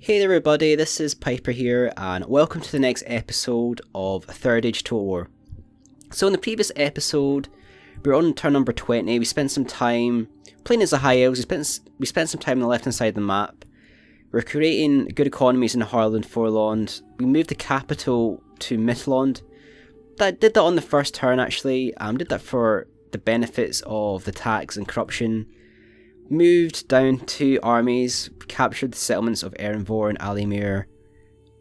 Hey there everybody, this is Piper here and welcome to the next episode of Third Age Total War. So in the previous episode, we were on turn number 20, we spent some time playing as the High Elves, we spent some time on the left hand side of the map. We're creating good economies in Harland Forlond. We moved the capital to Mithlond. Did that on the first turn actually, did that for the benefits of the tax and corruption. Moved down 2 armies, captured the settlements of Erenvor and Alimir,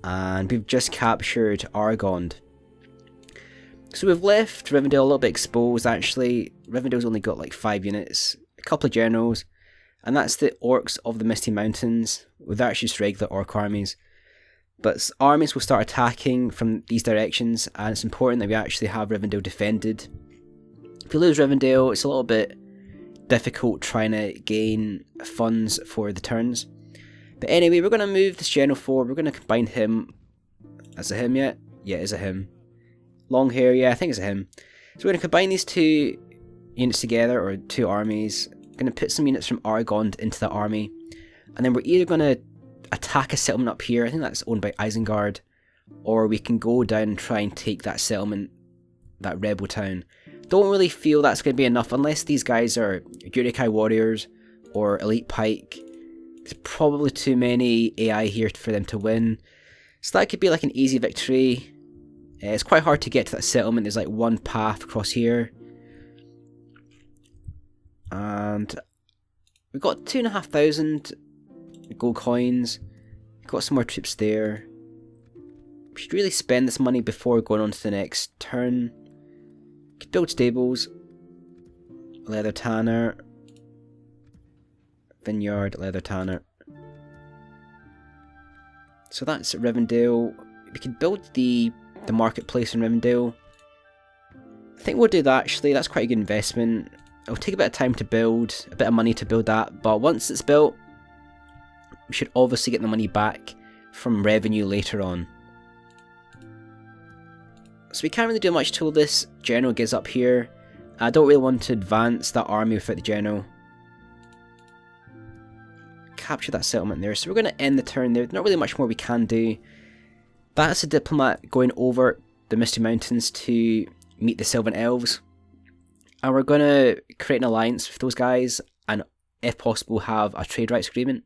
and we've just captured Argond. So we've left Rivendell a little bit exposed actually. Rivendell's only got like 5 units, a couple of generals, and that's the Orcs of the Misty Mountains, with actually just regular Orc armies. But armies will start attacking from these directions, and it's important that we actually have Rivendell defended. If you lose Rivendell, it's a little bit difficult trying to gain funds for the turns. But anyway, we're going to move this general forward. We're going to combine him. Is it him yet? Yeah, it's a him. Long hair, yeah, I think it's a him. So we're going to combine these 2 units together, or 2 armies. We're going to put some units from Argond into the army. And then we're either going to attack a settlement up here, I think that's owned by Isengard, or we can go down and try and take that settlement, that rebel town. Don't really feel that's going to be enough unless these guys are Uruk-hai warriors or elite pike. There's probably too many AI here for them to win. So that could be like an easy victory. It's quite hard to get to that settlement. There's like one path across here. And we've got 2,500 gold coins. We've got some more troops there. We should really spend this money before going on to the next turn. Could build stables, leather tanner, vineyard, leather tanner. So that's Rivendell. We could build the marketplace in Rivendell. I think we'll do that actually, that's quite a good investment. It'll take a bit of time to build, a bit of money to build that, but once it's built, we should obviously get the money back from revenue later on. So we can't really do much till this general gets up here. I don't really want to advance that army without the general. Capture that settlement there. So we're going to end the turn there. Not really much more we can do. That's a diplomat going over the Misty Mountains to meet the Sylvan Elves. And we're going to create an alliance with those guys and, if possible, have a trade rights agreement.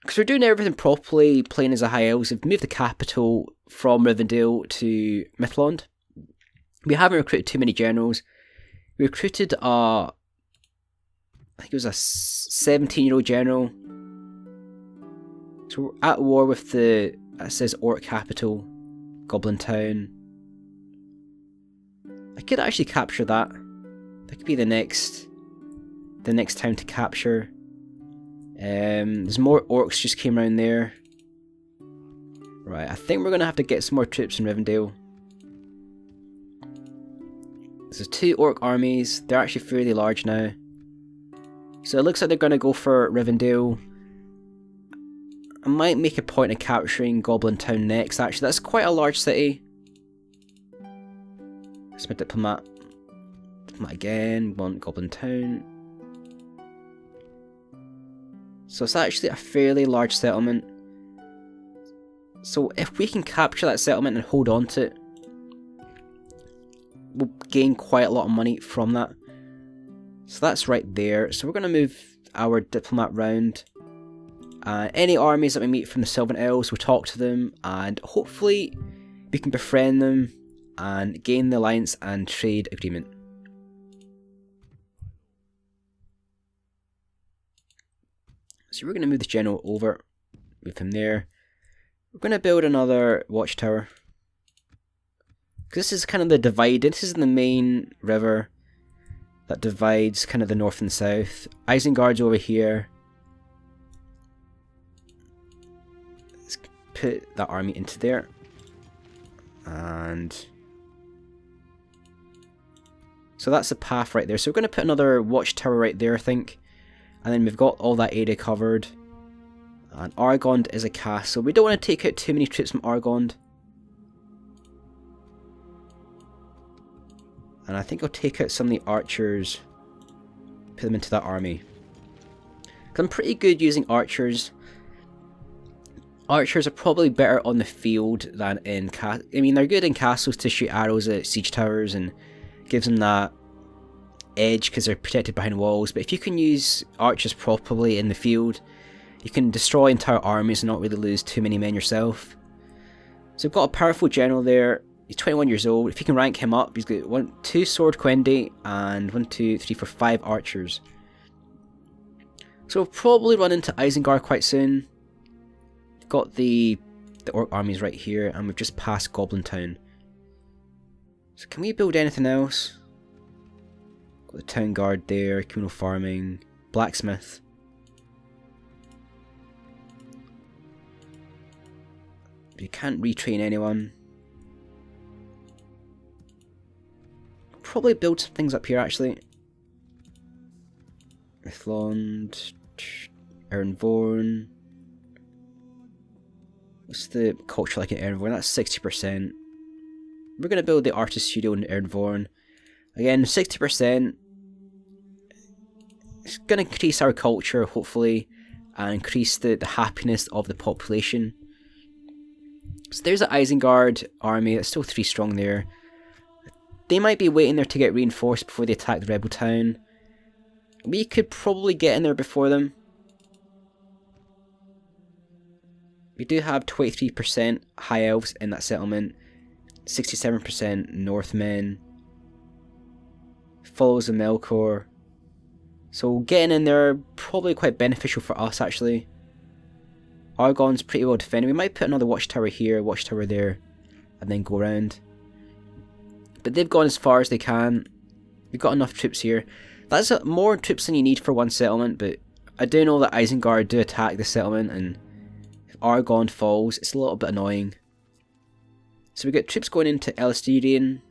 Because we're doing everything properly, playing as a High Elves. We've moved the capital from Rivendell to Mithlond. We haven't recruited too many generals. We recruited I think it was a 17-year-old general. So we're at war with it says Orc capital, Goblin town. I could actually capture that. That could be the next town to capture. There's more orcs just came around there. Right, I think we're going to have to get some more troops in Rivendell. There's 2 orc armies. They're actually fairly large now. So it looks like they're going to go for Rivendell. I might make a point of capturing Goblin Town next. Actually, that's quite a large city. It's my diplomat. Diplomat again. Want Goblin Town. So it's actually a fairly large settlement. So if we can capture that settlement and hold on to it, we'll gain quite a lot of money from that. So that's right there. So we're going to move our diplomat round. Any armies that we meet from the Sylvan Elves, we'll talk to them and hopefully we can befriend them and gain the alliance and trade agreement. So we're going to move this general over, move him there. We're going to build another watchtower. This is kind of the divide. This is the main river that divides kind of the north and south. Isengard's over here. Let's put that army into there. And so that's the path right there. So we're going to put another watchtower right there, I think. And then we've got all that area covered. And Argond is a castle. We don't want to take out too many troops from Argond. And I think I'll take out some of the archers, put them into that army. Because I'm pretty good using archers. Archers are probably better on the field than in I mean, they're good in castles to shoot arrows at siege towers and gives them that edge because they're protected behind walls. But if you can use archers properly in the field, you can destroy entire armies and not really lose too many men yourself. So we've got a powerful general there. He's 21 years old. If you can rank him up, he's got 2 sword Quendi and 1, 2, 3, 4, 5 archers. So we'll probably run into Isengard quite soon. We've got the orc armies right here, and we've just passed Goblin Town. So can we build anything else? Got the town guard there, communal farming, blacksmith. You can't retrain anyone. Probably build some things up here actually. Mithlond, Ernvorn. What's the culture like in Ernvorn? That's 60%. We're going to build the artist studio in Ernvorn. Again, 60%. It's going to increase our culture, hopefully, and increase the happiness of the population. So there's the Isengard army. That's still 3 strong there. They might be waiting there to get reinforced before they attack the rebel town. We could probably get in there before them. We do have 23% High Elves in that settlement. 67% Northmen. Follows the Melkor. So getting in there, probably quite beneficial for us actually. Argon's pretty well defended. We might put another watchtower here, watchtower there, and then go around. But they've gone as far as they can. We've got enough troops here. That's more troops than you need for one settlement, but I do know that Isengard do attack the settlement, and if Argon falls, it's a little bit annoying. So we got troops going into Elstirian.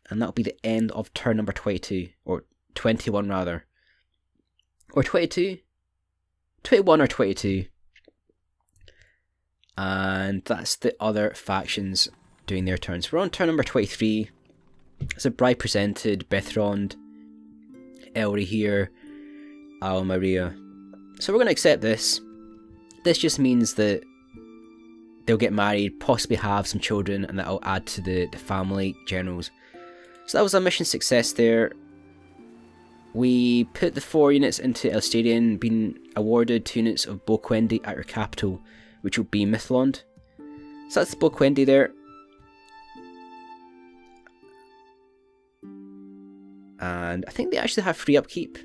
And that'll be the end of turn number 22, or 21 rather. Or 22? 21 or 22. And that's the other factions doing their turns. We're on turn number 23. It's a bride presented, Bethrond, Elri here, Al Maria. So we're going to accept this. This just means that they'll get married, possibly have some children, and that'll add to the family generals. So that was a mission success there. We put the 4 units into Elstirian, being awarded 2 units of Boquendi at your capital, which will be Mithlond. So that's Boquendi there. And I think they actually have free upkeep.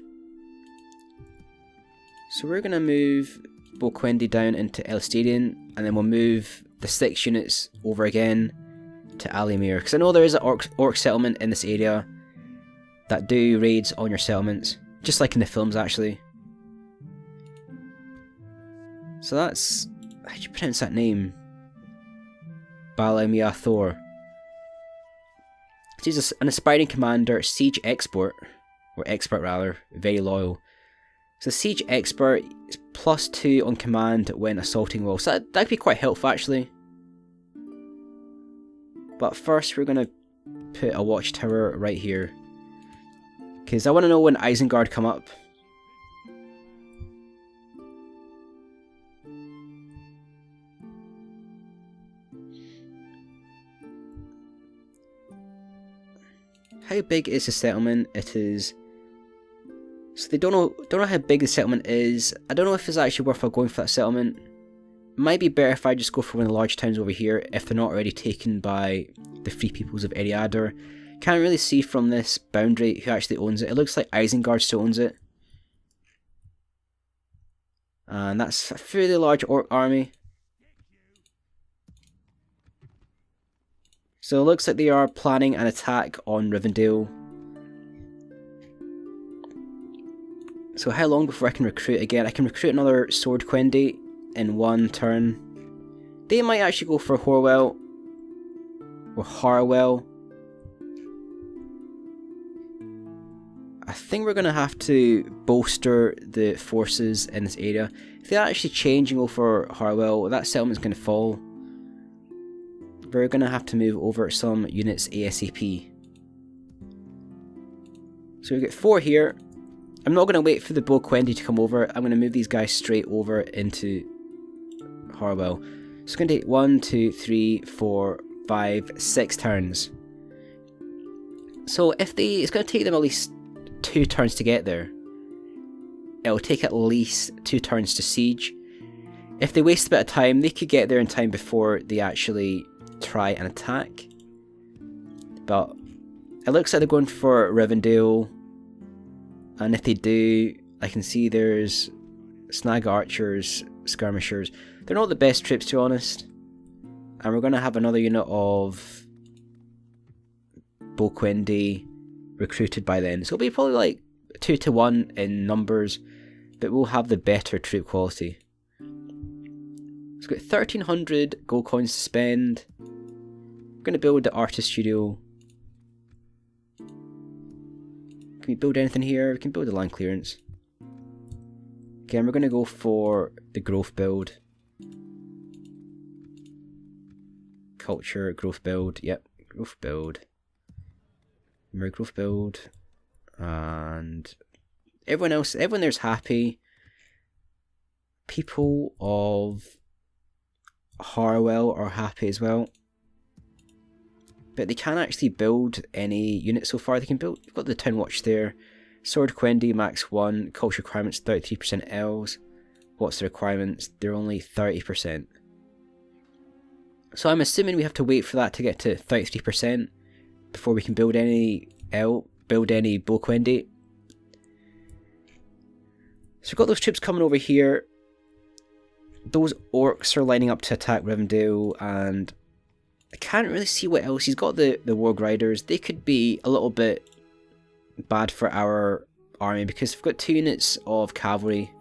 So we're going to move Boquendi down into Elstirian, and then we'll move the 6 units over again to Alimir. Because I know there is an orc settlement in this area that do raids on your settlements, just like in the films actually. So that's... how do you pronounce that name? Balamia Thor. He's an aspiring commander, siege expert, or expert rather, very loyal. So siege expert is +2 on command when assaulting walls. So that could be quite helpful actually. But first we're going to put a watchtower right here, because I want to know when Isengard come up. How big is the settlement? It is... so they don't know how big the settlement is. I don't know if it's actually worthwhile going for that settlement. It might be better if I just go for one of the large towns over here, if they're not already taken by the Free Peoples of Eriador. Can't really see from this boundary who actually owns it. It looks like Isengard still owns it. And that's a fairly large orc army. So it looks like they are planning an attack on Rivendell. So how long before I can recruit again? I can recruit another Sword Quendi in 1 turn. They might actually go for Horwell or Harwell. I think we're going to have to bolster the forces in this area. If they actually change and go for Harwell, that settlement's going to fall. We're going to have to move over some units ASAP. So we get 4 here. I'm not going to wait for the Boquendi to come over. I'm going to move these guys straight over into Harwell. So it's going to take 1, 2, 3, 4, 5, 6 turns. So it's going to take them at least 2 turns to get there. It'll take at least 2 turns to siege. If they waste a bit of time, they could get there in time before they actually try and attack. But it looks like they're going for Rivendell. And if they do, I can see there's snag archers, skirmishers. They're not the best troops, to be honest. And we're going to have another unit of Boquendi recruited by then. So it'll be probably like 2 to 1 in numbers, but we'll have the better troop quality. It's got 1,300 gold coins to spend. We're going to build the artist studio. Can we build anything here? We can build a land clearance. Again, we're going to go for the growth build. Culture, growth build. Yep, growth build. Remember, growth build. And everyone there's happy. People of Harwell are happy as well. But they can't actually build any units so far. They can build, we've got the Town Watch there. Sword Quendi, max 1. Culture requirements, 33% elves. What's the requirements? They're only 30%. So I'm assuming we have to wait for that to get to 33% before we can build any Boquendi. So we've got those troops coming over here. Those orcs are lining up to attack Rivendell, and I can't really see what else. He's got the Warg Riders. They could be a little bit bad for our army because we've got 2 units of cavalry.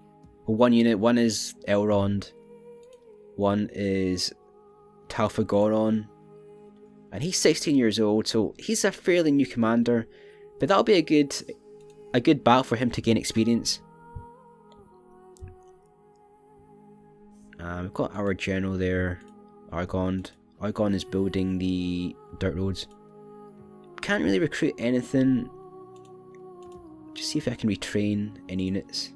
Well, 1 unit, one is Elrond, one is Talfagoron, and he's 16 years old, so he's a fairly new commander, but that'll be a good battle for him to gain experience. We've got our general there, Argond. Argon is building the dirt roads. Can't really recruit anything. Just see if I can retrain any units.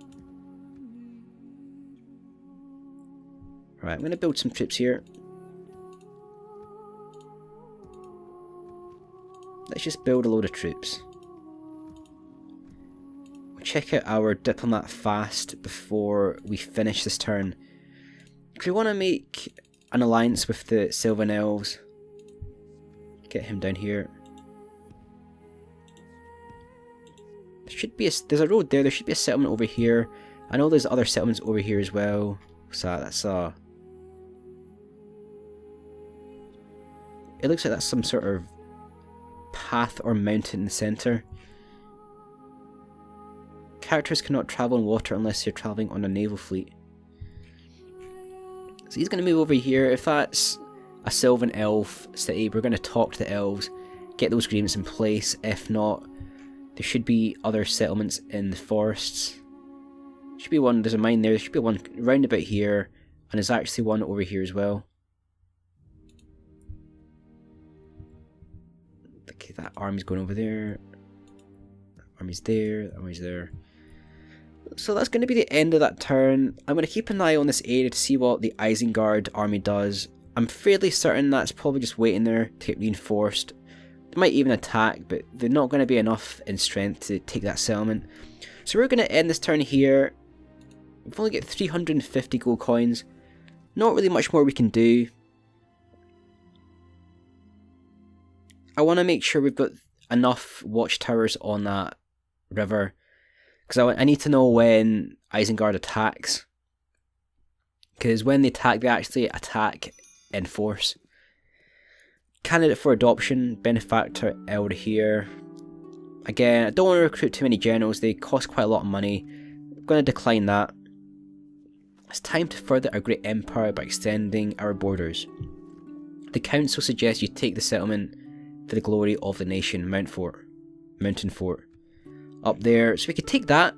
Right, I'm going to build some troops here. Let's just build a load of troops. We'll check out our diplomat fast before we finish this turn. Because we want to make an alliance with the Sylvan Elves. Get him down here. There's a road there. There should be a settlement over here. I know there's other settlements over here as well. So that's it looks like that's some sort of path or mountain in the center. Characters cannot travel in water unless you're traveling on a naval fleet. So he's going to move over here. If that's a Sylvan Elf city, we're going to talk to the elves, get those agreements in place. If not, there should be other settlements in the forests. Should be one, there's a mine there, there should be one round about here, and there's actually one over here as well. Okay, that army's going over there. That army's there, that army's there. So that's going to be the end of that turn. I'm going to keep an eye on this area to see what the Isengard army does. I'm fairly certain that's probably just waiting there to get reinforced. They might even attack, but they're not going to be enough in strength to take that settlement. So we're going to end this turn here. We've only got 350 gold coins. Not really much more we can do. I want to make sure we've got enough watchtowers on that river. Because I need to know when Isengard attacks. Because when they attack, they actually attack in force. Candidate for adoption, benefactor elder here. Again, I don't want to recruit too many generals, they cost quite a lot of money. I'm going to decline that. It's time to further our great empire by extending our borders. The council suggests you take the settlement for the glory of the nation, Mountain Fort. Up there, so we could take that.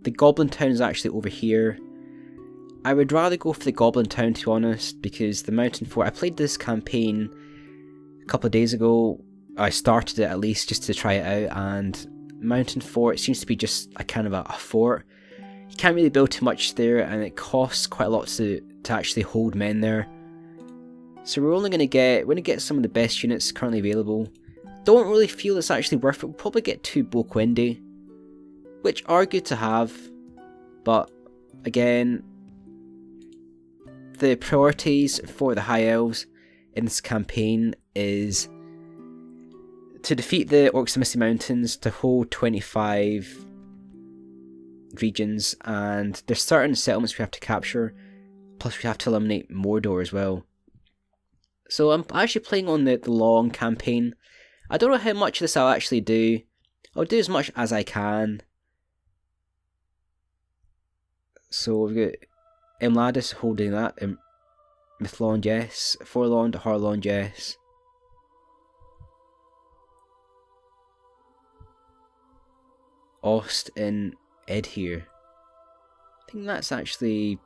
The Goblin Town is actually over here. I would rather go for the Goblin Town, to be honest, because the Mountain Fort, I played this campaign a couple of days ago. I started it at least just to try it out, and mountain fort seems to be just a kind of a fort. You can't really build too much there, and it costs quite a lot to actually hold men there. So we're only going to get some of the best units currently available. Don't really feel it's actually worth it. We'll probably get 2 Boquendi, which are good to have, but again, the priorities for the High Elves in this campaign is to defeat the Orcs of Misty Mountains, to hold 25 regions, and there's certain settlements we have to capture, plus we have to eliminate Mordor as well. So I'm actually playing on the long campaign. I don't know how much of this I'll actually do. I'll do as much as I can. So we've got Imladis holding that. Mithlond, yes. Forlond, Harlond, yes. Ost and Ed here. I think that's actually...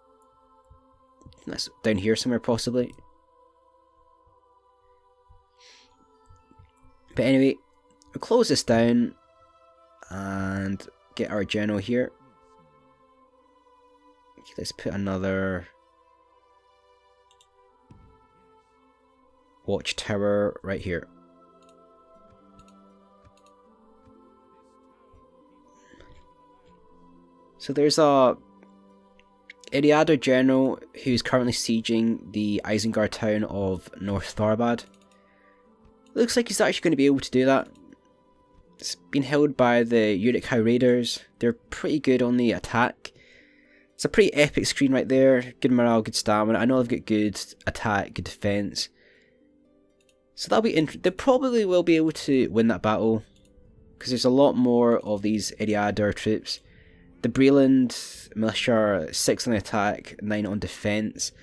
that's down here somewhere possibly. But anyway, we'll close this down and get our general here. Okay, let's put another watchtower right here. So there's a Eriador general who's currently sieging the Isengard town of North Tharbad. Looks like he's actually going to be able to do that. It's been held by the Uruk-hai Raiders. They're pretty good on the attack. It's a pretty epic screen right there. Good morale, good stamina. I know they've got good attack, good defense. So that'll be interesting. They probably will be able to win that battle, because there's a lot more of these Eriador troops. The Breland militia are 6 on the attack, 9 on defense.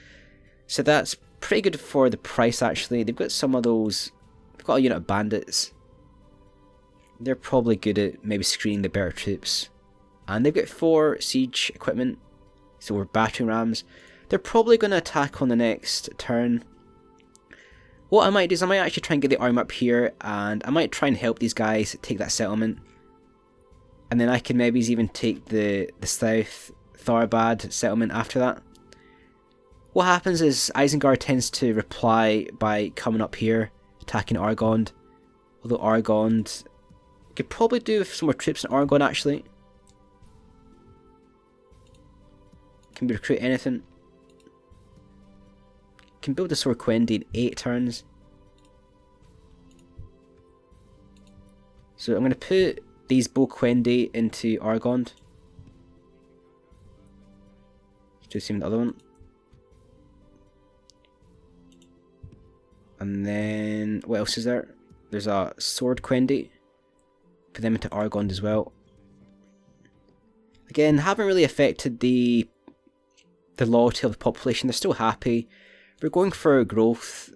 So that's pretty good for the price actually. They've got some of those... they've got a unit of bandits. They're probably good at maybe screening the better troops. And they've got 4 siege equipment. So we're battering rams. They're probably going to attack on the next turn. What I might do is I might actually try and get the army up here, and I might try and help these guys take that settlement. And then I can maybe even take the South Tharbad settlement after that. What happens is Isengard tends to reply by coming up here, attacking Argond. Although Argond could probably do with some more troops in Argond actually. Can we recruit anything? Can build a Sorquendi in 8 turns. So I'm going to put these Boquendi into Argond. Do the same with the other one. And then, what else is there? There's a Sword Quendi. Put them into Argond as well. Again, haven't really affected the loyalty of the population. They're still happy. We're going for a growth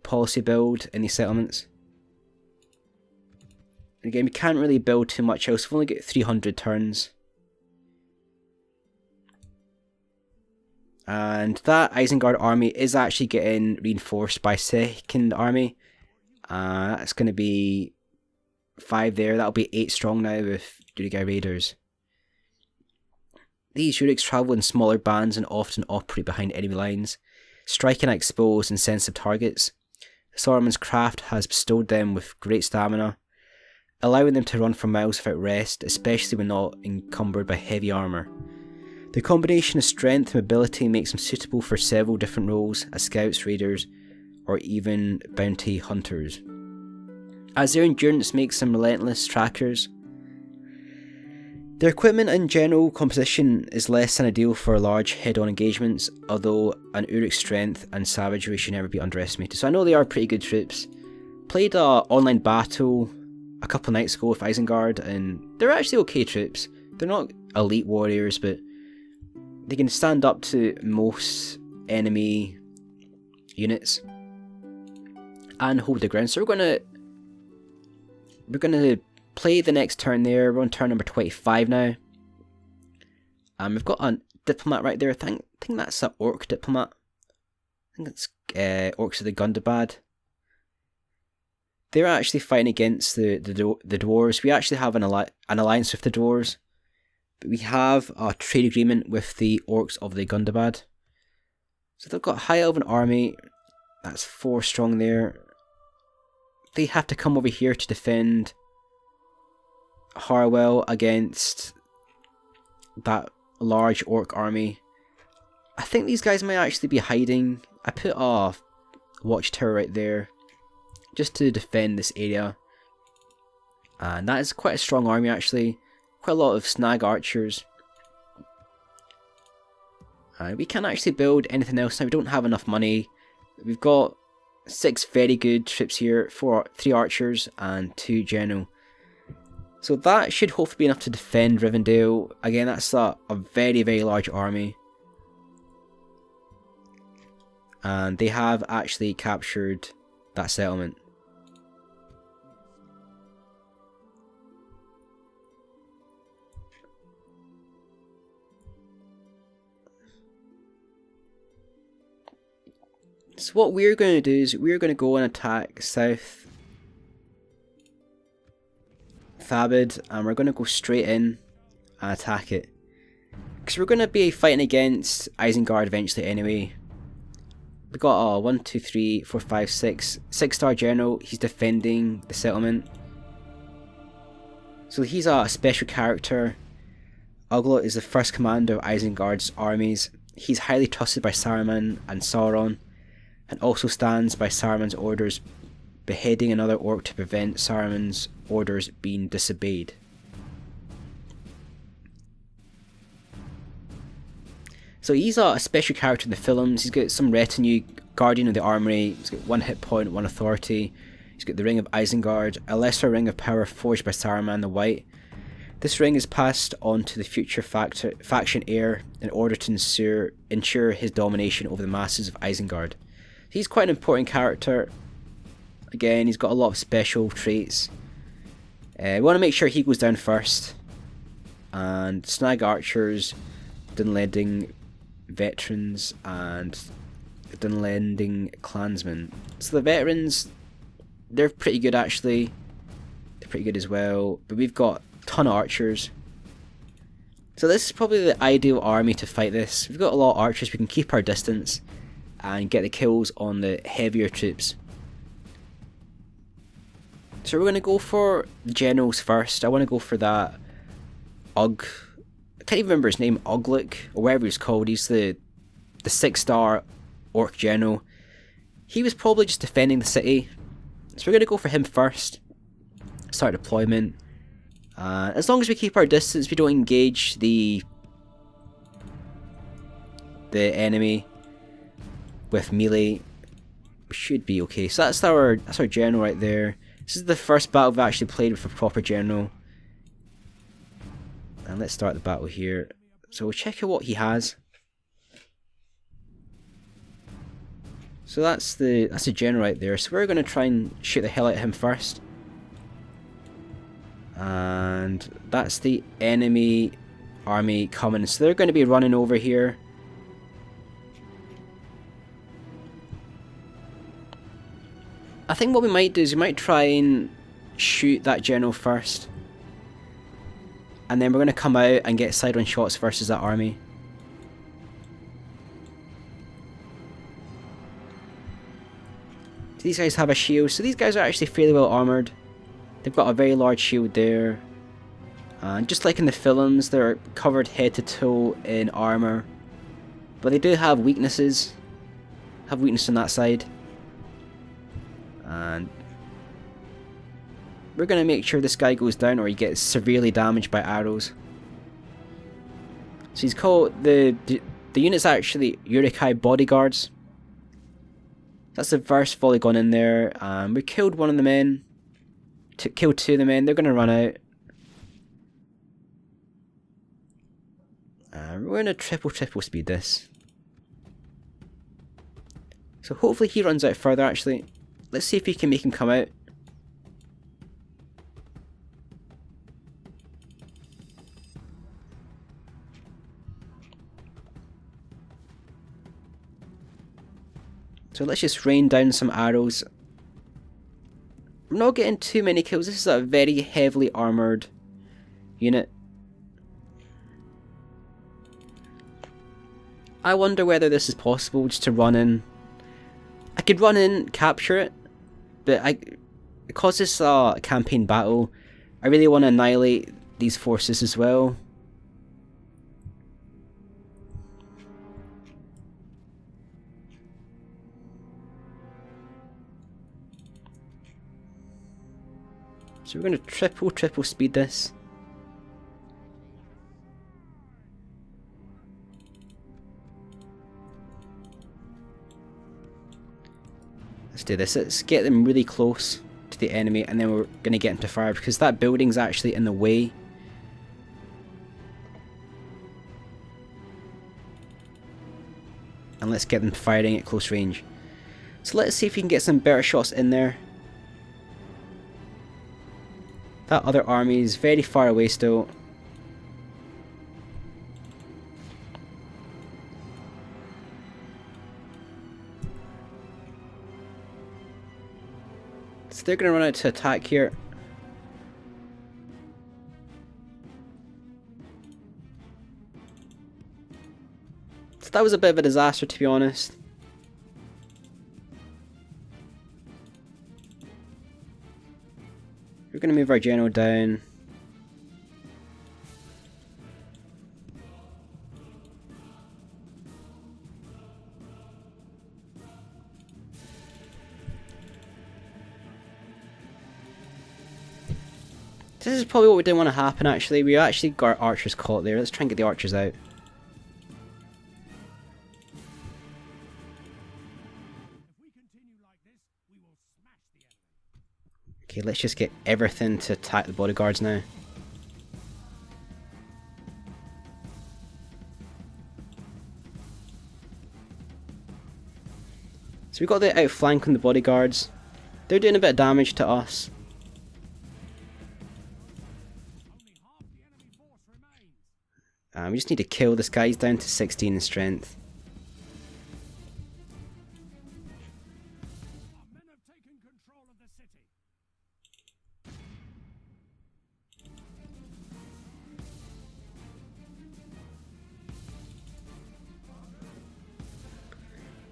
policy build in these settlements. Again, we can't really build too much else. We've only got 300 turns. And that Isengard army is actually getting reinforced by 2nd army. That's going to be 5 there. That'll be 8 strong now with Uruk-hai Raiders. These Uruks travel in smaller bands and often operate behind enemy lines, striking at exposed and sensitive targets. Saruman's craft has bestowed them with great stamina, allowing them to run for miles without rest, especially when not encumbered by heavy armour. The combination of strength and mobility makes them suitable for several different roles as scouts, raiders, or even bounty hunters, as their endurance makes them relentless trackers. Their equipment and general composition is less than ideal for large head-on engagements, although an Uruk's strength and savagery should never be underestimated. So I know they are pretty good troops. Played a online battle a couple of nights ago with Isengard, and they're actually okay troops. They're not elite warriors, but they can stand up to most enemy units and hold the ground. So we're gonna play the next turn there. We're on turn number 25 now. We've got a diplomat right there. I think that's an orc diplomat. I think it's orcs of the Gundabad. they're actually fighting against the dwarves. We actually have an alliance with the dwarves, but we have a trade agreement with the orcs of the Gundabad. So they've got a high elven army. That's 4 strong there. They have to come over here to defend Harwell against that large orc army. I think these guys might actually be hiding. I put a watchtower right there just to defend this area. And that is quite a strong army actually. Quite a lot of snag archers. We can't actually build anything else now. We don't have enough money. We've got 6 very good troops here, 3 archers and 2 general. So that should hopefully be enough to defend Rivendell. Again, that's a very, very large army. And they have actually captured that settlement. So what we're going to do is we're going to go and attack South Thabed, and we're going to go straight in and attack it. Because we're going to be fighting against Isengard eventually anyway. We got a 1, 2, 3, 4, 5, 6 6-star general. He's defending the settlement. So he's a special character. Ugla is the first commander of Isengard's armies. He's highly trusted by Saruman and Sauron, and also stands by Saruman's orders, beheading another orc to prevent Saruman's orders being disobeyed. So he's a special character in the films. He's got some retinue, guardian of the armory, he's got 1 hit point, 1 authority, he's got the ring of Isengard, a lesser ring of power forged by Saruman the White. This ring is passed on to the future faction heir in order to ensure his domination over the masses of Isengard. He's quite an important character. Again, he's got a lot of special traits. We want to make sure he goes down first. And snag archers, Dunlending veterans, and Dunlending clansmen. So the veterans, they're pretty good actually. They're pretty good as well. But we've got a ton of archers. So this is probably the ideal army to fight this. We've got a lot of archers, we can keep our distance and get the kills on the heavier troops. So we're going to go for the generals first. I want to go for that I can't even remember his name, Uglik, or whatever he's called. He's the 6-star orc general. He was probably just defending the city. So we're going to go for him first. Start deployment. As long as we keep our distance, we don't engage the enemy with melee, we should be okay. So that's our general right there. This is the first battle we've actually played with a proper general. And let's start the battle here. So we'll check out what he has. So that's the general right there. So we're going to try and shoot the hell out of him first. And that's the enemy army coming. So they're going to be running over here. I think what we might do is we might try and shoot that general first. And then we're going to come out and get side-on shots versus that army. These guys have a shield, so these guys are actually fairly well armoured. They've got a very large shield there. And just like in the films, they're covered head to toe in armour. But they do have weaknesses. Have weakness on that side. And we're going to make sure this guy goes down or he gets severely damaged by arrows. So he's called, the unit's actually Uruk-hai bodyguards. That's the first volley gone in there. We killed one of the men. Killed 2 of the men. They're going to run out. We're going to triple speed this. So hopefully he runs out further actually. Let's see if we can make him come out. So let's just rain down some arrows. I'm not getting too many kills. This is a very heavily armoured unit. I wonder whether this is possible just to run in. I could run in, capture it, but because it's a campaign battle, I really want to annihilate these forces as well. So we're going to triple speed this. Let's do this. Let's get them really close to the enemy, and then we're going to get into fire because that building's actually in the way. And let's get them firing at close range. So let's see if we can get some better shots in there. That other army is very far away still. So they're going to run out to attack here. So that was a bit of a disaster, to be honest. We're going to move our general down. This is probably what we didn't want to happen actually. We actually got archers caught there. Let's try and get the archers out. Okay, let's just get everything to attack the bodyguards now. So we've got the outflank on the bodyguards. They're doing a bit of damage to us. We just need to kill this guy. He's down to 16 in strength.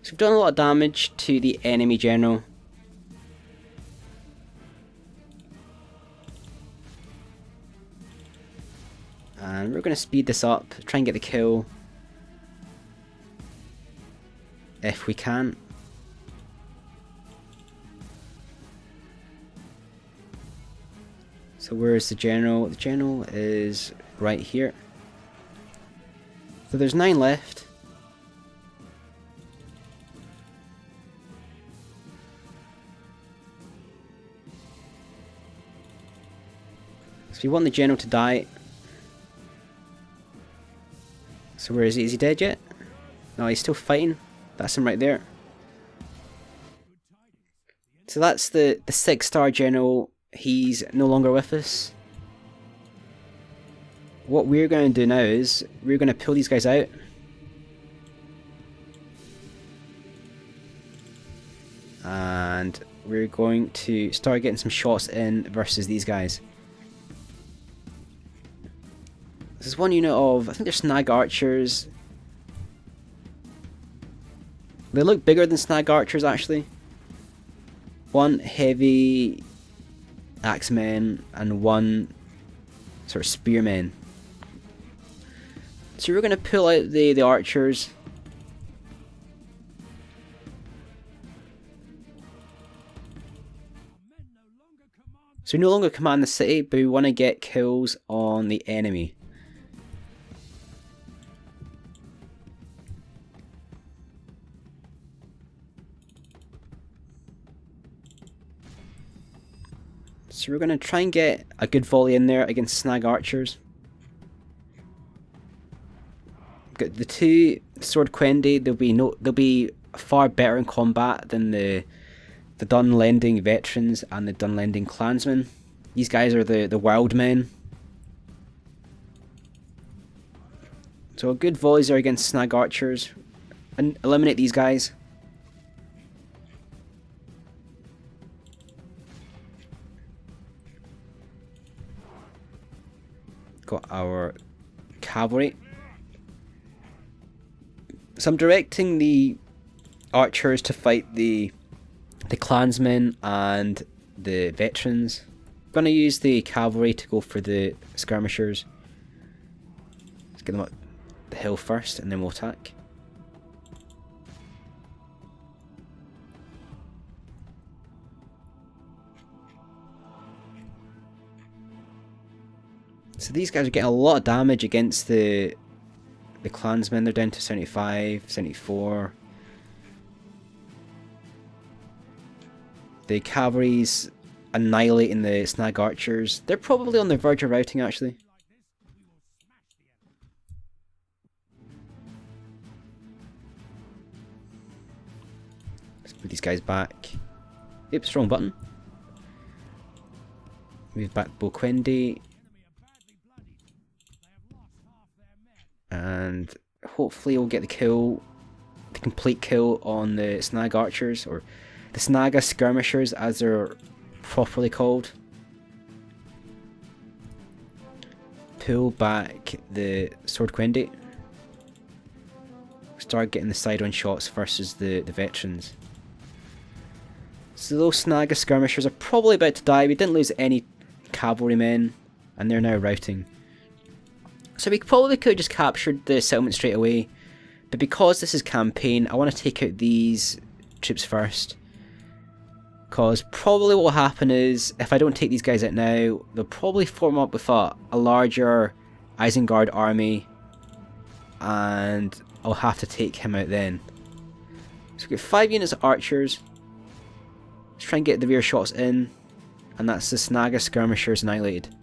So we've done a lot of damage to the enemy general. And we're going to speed this up, try and get the kill. If we can. So where is the general? The general is right here. So there's 9 left. So we want the general to die. So where is he? Is he dead yet? No, he's still fighting. That's him right there. So that's the 6-star general. He's no longer with us. What we're going to do now is we're going to pull these guys out. And we're going to start getting some shots in versus these guys. This is one unit of, I think they're snag archers. They look bigger than snag archers actually. 1 heavy axemen and 1 sort of spearmen. So we're going to pull out the archers. So we no longer command the city, but we want to get kills on the enemy. So we're going to try and get a good volley in there against snag archers. Got the 2 sword Quendi. They'll be far better in combat than the Dunlending veterans and the Dunlending clansmen. These guys are the wild men. So a good volleys are against snag archers, and eliminate these guys. cavalry. So I'm directing the archers to fight the clansmen and the veterans. I'm going to use the cavalry to go for the skirmishers. Let's get them up the hill first and then we'll attack. So these guys are getting a lot of damage against the clansmen. They're down to 75, 74. The cavalry's annihilating the snag archers. They're probably on the verge of routing actually. Let's put these guys back. Oops, wrong button. Move back Boquendi. And hopefully we'll get the kill, the complete kill on the snag archers, or the snaga skirmishers as they're properly called. Pull back the sword quendi. Start getting the side-on shots versus the veterans. So those snaga skirmishers are probably about to die. We didn't lose any cavalrymen and they're now routing. So we probably could have just captured the settlement straight away, but because this is campaign, I want to take out these troops first. Because probably what will happen is, if I don't take these guys out now, they'll probably form up with a larger Isengard army, and I'll have to take him out then. So we've got 5 units of archers. Let's try and get the rear shots in, and that's the Snaga skirmishers annihilated.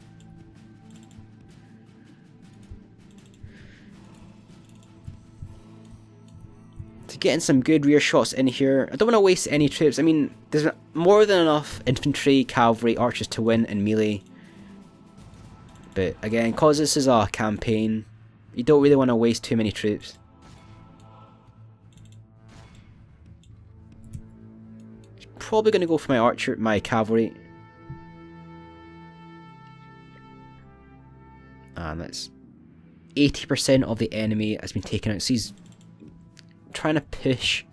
Getting some good rear shots in here. I don't want to waste any troops. I mean, there's more than enough infantry, cavalry, archers to win in melee. But again, because this is a campaign, you don't really want to waste too many troops. Probably going to go for my cavalry. And that's 80% of the enemy has been taken out. So he's trying to push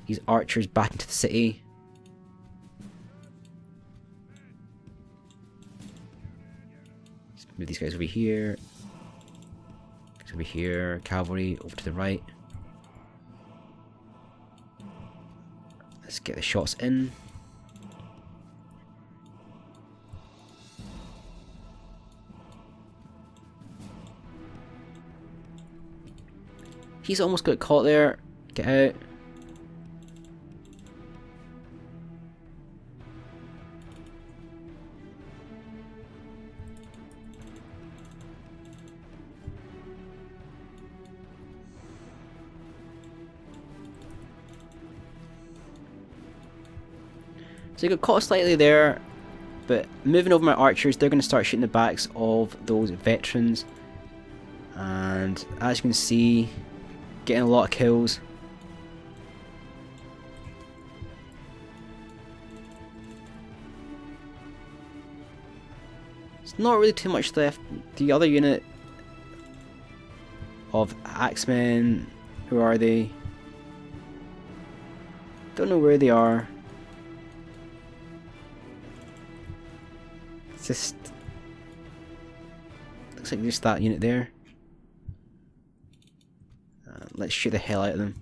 these archers back into the city. Let's move these guys over here. Guys over here. Cavalry over to the right. Let's get the shots in. He's almost got caught there. Get out. So he got caught slightly there, but moving over my archers, they're going to start shooting the backs of those veterans. And as you can see, getting a lot of kills. There's not really too much left. The other unit of axemen, who are they? Don't know where they are. It's just looks like just that unit there. Let's shoot the hell out of them.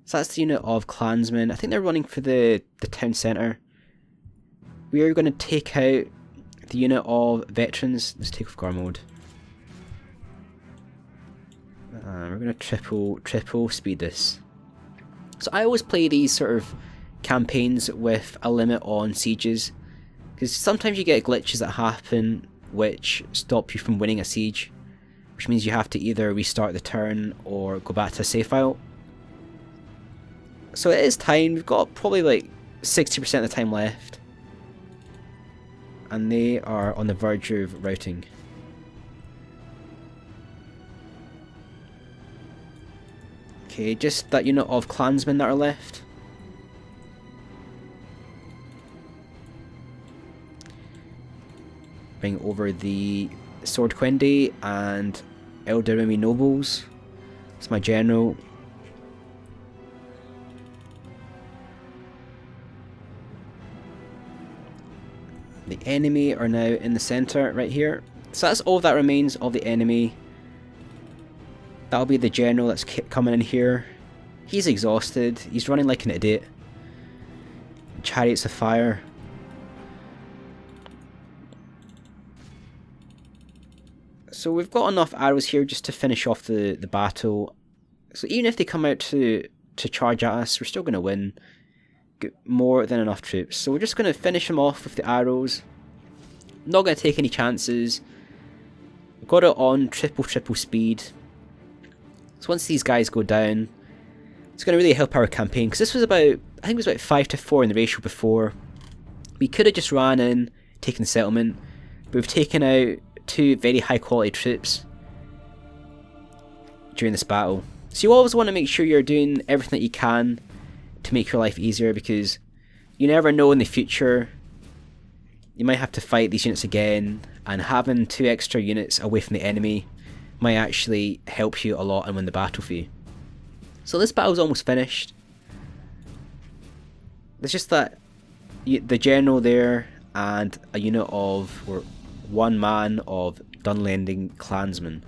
So that's the unit of clansmen. I think they're running for the town centre. We are going to take out the unit of veterans. Let's take off guard mode. We're going to triple speed this. So I always play these sort of campaigns with a limit on sieges, because sometimes you get glitches that happen which stop you from winning a siege, which means you have to either restart the turn or go back to a save file. So it is time. We've got probably like 60% of the time left, and they are on the verge of routing. Okay, just that unit of clansmen that are left. Bring over the Swordquendi and Elderimi nobles. It's my general. The enemy are now in the centre right here. So that's all that remains of the enemy. That'll be the general that's coming in here. He's exhausted. He's running like an idiot. Chariots of fire. So we've got enough arrows here just to finish off the battle. So even if they come out to charge at us, we're still going to win. Get more than enough troops. So we're just going to finish them off with the arrows. Not going to take any chances. Got it on triple speed. So once these guys go down, it's going to really help our campaign. Because this was about, I think it was about 5-4 in the ratio before. We could have just ran in, taken the settlement. But we've taken out 2 very high quality troops during this battle. So you always want to make sure you're doing everything that you can to make your life easier, because you never know in the future you might have to fight these units again, and having 2 extra units away from the enemy might actually help you a lot and win the battle for you. So this battle's almost finished. There's just that the general there and a unit of, or 1 man of Dunlending clansmen.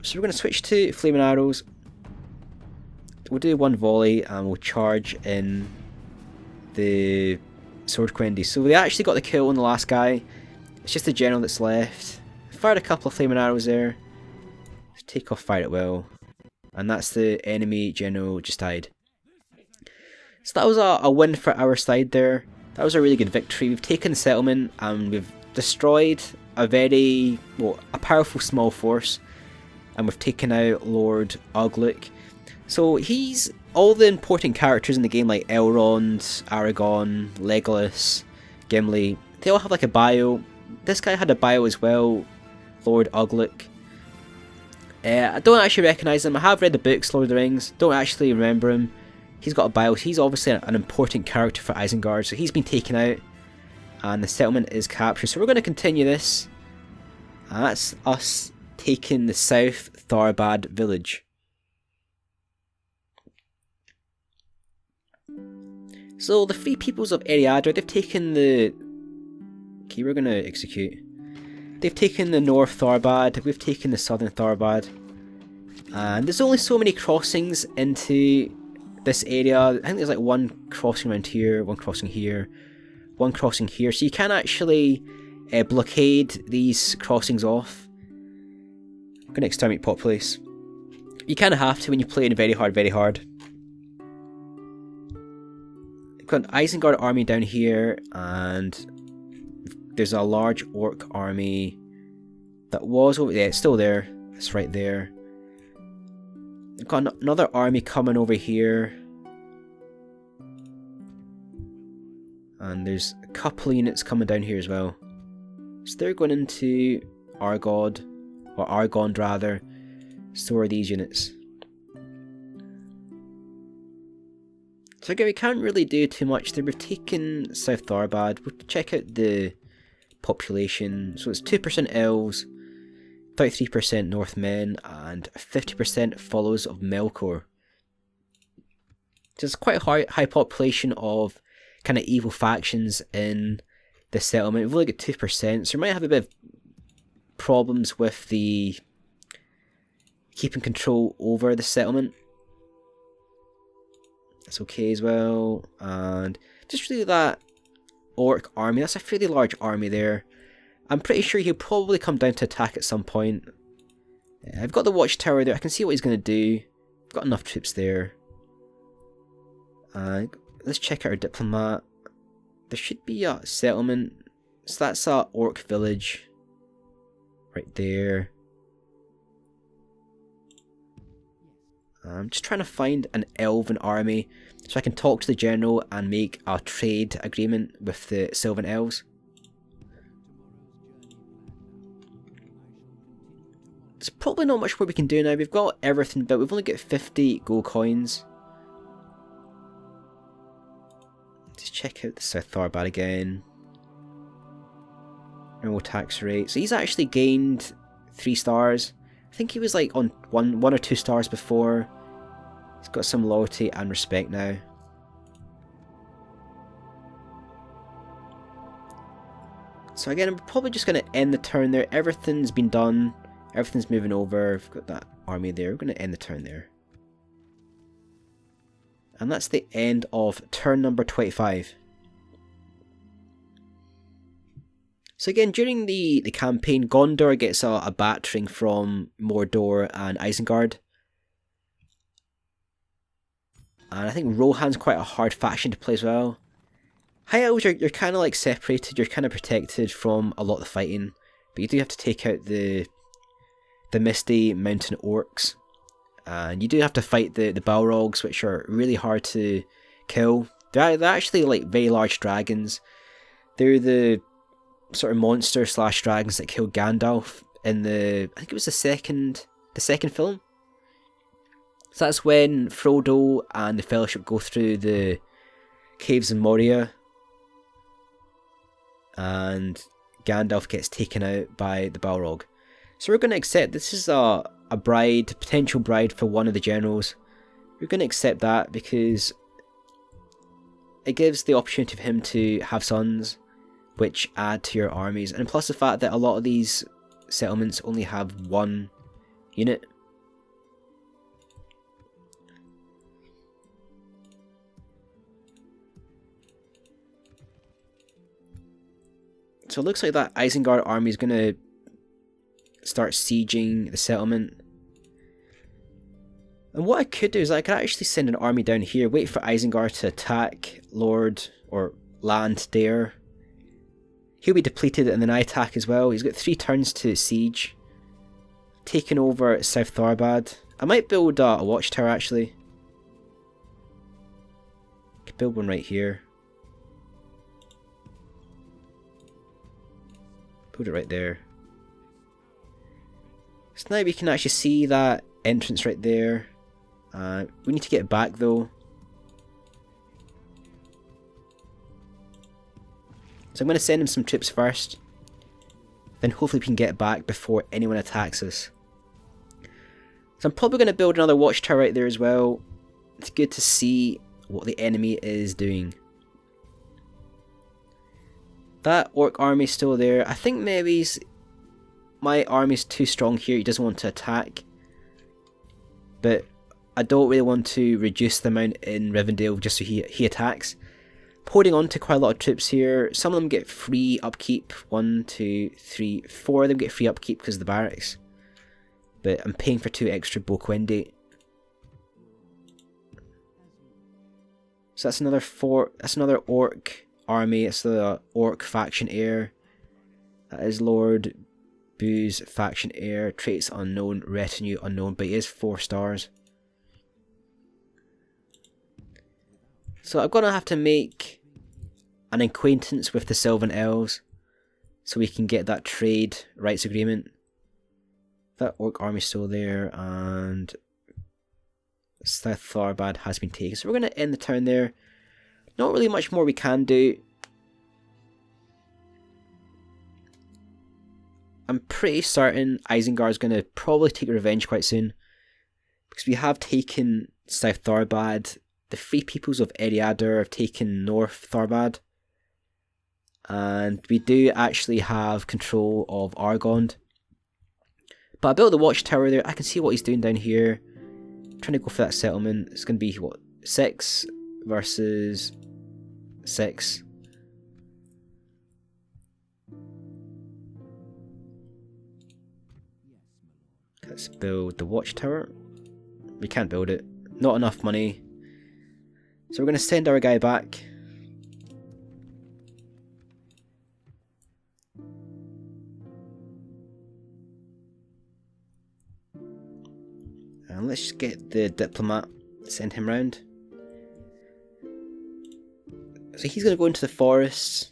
So we're going to switch to flaming arrows. We'll do 1 volley and we'll charge in the Swordquendi. So we actually got the kill on the last guy. It's just the general that's left. Fired a couple of flaming arrows there. Just take off fire at will. And that's the enemy general just died. So that was a win for our side there. That was a really good victory. We've taken the settlement and we've destroyed a powerful small force. And we've taken out Lord Uglick. So he's all the important characters in the game, like Elrond, Aragorn, Legolas, Gimli. They all have like a bio. This guy had a bio as well, Lord Uglick. I don't actually recognise him. I have read the books, Lord of the Rings. Don't actually remember him. He's got a bio. He's obviously an important character for Isengard. So he's been taken out. And the settlement is captured. So we're going to continue this. And that's us taking the South Tharbad village. So the Free Peoples of Eriadra, they've taken the... Okay, we're going to execute. They've taken the North Tharbad, we've taken the Southern Tharbad. And there's only so many crossings into this area. I think there's like 1 crossing around here, 1 crossing here, 1 crossing here. So you can actually blockade these crossings off. I'm going to exterminate populace. You kind of have to when you play in very hard, very hard. Got an Isengard army down here, and there's a large orc army that was over there. It's still there. It's right there. We've got another army coming over here, and there's a couple of units coming down here as well. So they're going into Argod, or Argond rather. So are these units. So again, we can't really do too much there. We've taken South Tharbad. We'll check out the population. So it's 2% elves, 33% Northmen, and 50% followers of Melkor. So it's quite a high population of kind of evil factions in this settlement. We've only got 2%, so we might have a bit of problems with the keeping control over the settlement. That's okay as well. And just really that orc army, that's a fairly large army there. I'm pretty sure he'll probably come down to attack at some point. I've got the watchtower there, I can see what he's going to do. I've got enough troops there. Let's check out our diplomat. There should be a settlement. So that's a orc village. Right there. I'm just trying to find an elven army so I can talk to the general and make a trade agreement with the Sylvan Elves. There's probably not much more we can do now. We've got everything, but we've only got 50 gold coins. Just check out the South Tharbad again. Normal tax rate. So he's actually gained 3 stars. I think he was like on one or 2 stars before. He's got some loyalty and respect now. So again, I'm probably just going to end the turn there. Everything's been done. Everything's moving over. We've got that army there. We're going to end the turn there. And that's the end of turn number 25. So again, during the campaign, Gondor gets a battering from Mordor and Isengard. And I think Rohan's quite a hard faction to play as well. High Elves, you're kind of like separated, you're kind of protected from a lot of the fighting. But you do have to take out the Misty Mountain Orcs. And you do have to fight the Balrogs, which are really hard to kill. They're actually like very large dragons. They're the sort of monster / dragons that killed Gandalf in I think it was the second film. So that's when Frodo and the Fellowship go through the caves in Moria, and Gandalf gets taken out by the Balrog. So we're going to accept this is a potential bride for one of the generals. We're going to accept that because it gives the opportunity for him to have sons, which add to your armies, and plus the fact that a lot of these settlements only have one unit. So it looks like that Isengard army is going to start sieging the settlement. And what I could do is I could actually send an army down here, wait for Isengard to attack Lord or land Dare. He'll be depleted and then I attack as well. He's got 3 turns to siege. Taking over South Tharbad. I might build a watchtower actually. Could build one right here. Put it right there. So now we can actually see that entrance right there. We need to get back though. So I'm going to send him some troops first. Then hopefully we can get back before anyone attacks us. So I'm probably going to build another watchtower right there as well. It's good to see what the enemy is doing. That orc army is still there. I think maybe my army is too strong here. He doesn't want to attack. But I don't really want to reduce the amount in Rivendell just so he attacks. Holding on to quite a lot of troops here. Some of them get free upkeep. 1, 2, 3, 4 of them get free upkeep because of the barracks. But I'm paying for 2 extra Boquendi. So that's another orc army. It's the orc faction heir. That is Lord Boo's faction heir. Traits unknown, retinue unknown, but he is 4 stars. So I'm gonna have to make an acquaintance with the Sylvan Elves so we can get that trade rights agreement. That orc army is still there, and South Tharbad has been taken. So we're gonna end the turn there. Not really much more we can do. I'm pretty certain Isengard's going to probably take revenge quite soon. Because we have taken South Tharbad. The Free Peoples of Eriador have taken North Tharbad. And we do actually have control of Argond. But I built the watchtower there. I can see what he's doing down here. I'm trying to go for that settlement. It's going to be, what, 6 versus 6. Let's build the watchtower. We can't build it. Not enough money. So we're going to send our guy back. And let's just get the diplomat. Send him round. So he's going to go into the forests.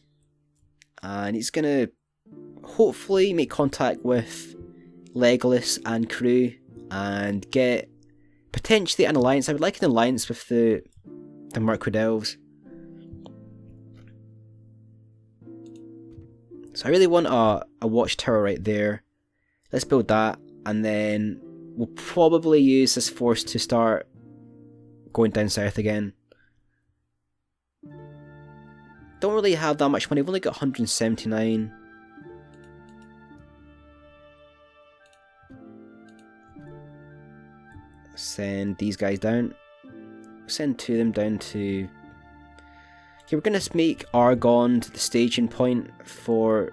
And he's going to hopefully make contact with Legolas and crew and get potentially an alliance. I would like an alliance with the Mirkwood Elves. So So I really want a watchtower right there. Let's build that, and then we'll probably use this force to start going down south again. Don't really have that much money, I've only got 179. Send these guys down. Send 2 of them down to... Okay, we're going to make Argond the staging point for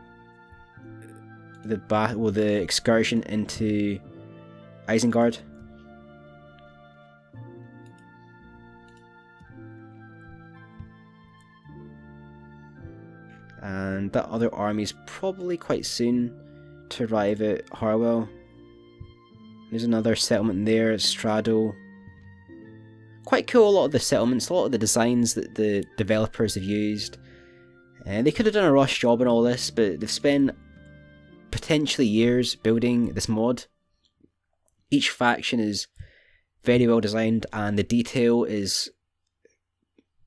the excursion into Isengard. And that other army is probably quite soon to arrive at Harwell. There's another settlement there, Straddle. Quite cool, a lot of the settlements, a lot of the designs that the developers have used. They could have done a rush job on all this, but they've spent potentially years building this mod. Each faction is very well designed, and the detail is